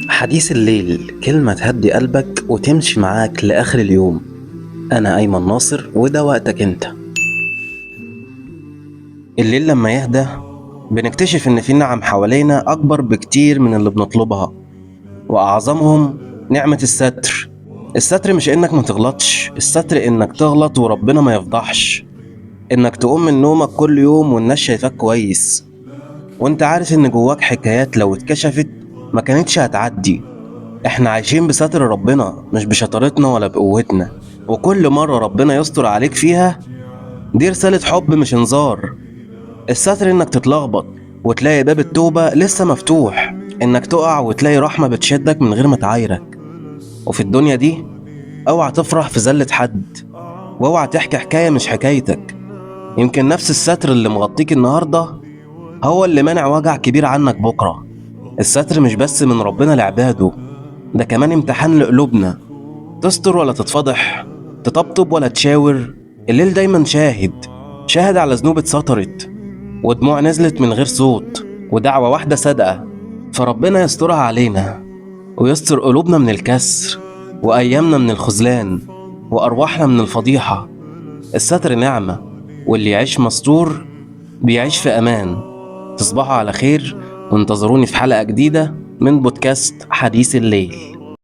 حديث الليل كلمة تهدي قلبك وتمشي معاك لآخر اليوم. أنا أيمن ناصر وده وقتك أنت. الليل لما يهدى بنكتشف إن في نعم حوالينا أكبر بكتير من اللي بنطلبها، وأعظمهم نعمة الستر. الستر مش إنك ما تغلطش، الستر إنك تغلط وربنا ما يفضحش، إنك تقوم من نومك كل يوم والناس شايفاك كويس وإنت عارف إن جواك حكايات لو اتكشفت ما كانتش هتعدي. احنا عايشين بستر ربنا مش بشطارتنا ولا بقوتنا، وكل مرة ربنا يستر عليك فيها دي رسالة حب مش انذار. الستر انك تتلخبط وتلاقي باب التوبة لسه مفتوح، انك تقع وتلاقي رحمة بتشدك من غير ما تعايرك. وفي الدنيا دي اوعى تفرح في زلة حد، واوعى تحكي حكاية مش حكايتك. يمكن نفس الستر اللي مغطيك النهاردة هو اللي مانع وجع كبير عنك بكرة. الستر مش بس من ربنا لعباده، ده كمان امتحان لقلوبنا. تستر ولا تتفضح، تطبطب ولا تشاور. الليل دايما شاهد على ذنوب اتسترت، ودموع نزلت من غير صوت، ودعوة واحدة صادقة. فربنا يسترها علينا ويستر قلوبنا من الكسر، وأيامنا من الخذلان، وأرواحنا من الفضيحة. الستر نعمة، واللي يعيش مستور بيعيش في أمان. تصبحوا على خير، وانتظروني في حلقة جديدة من بودكاست حديث الليل.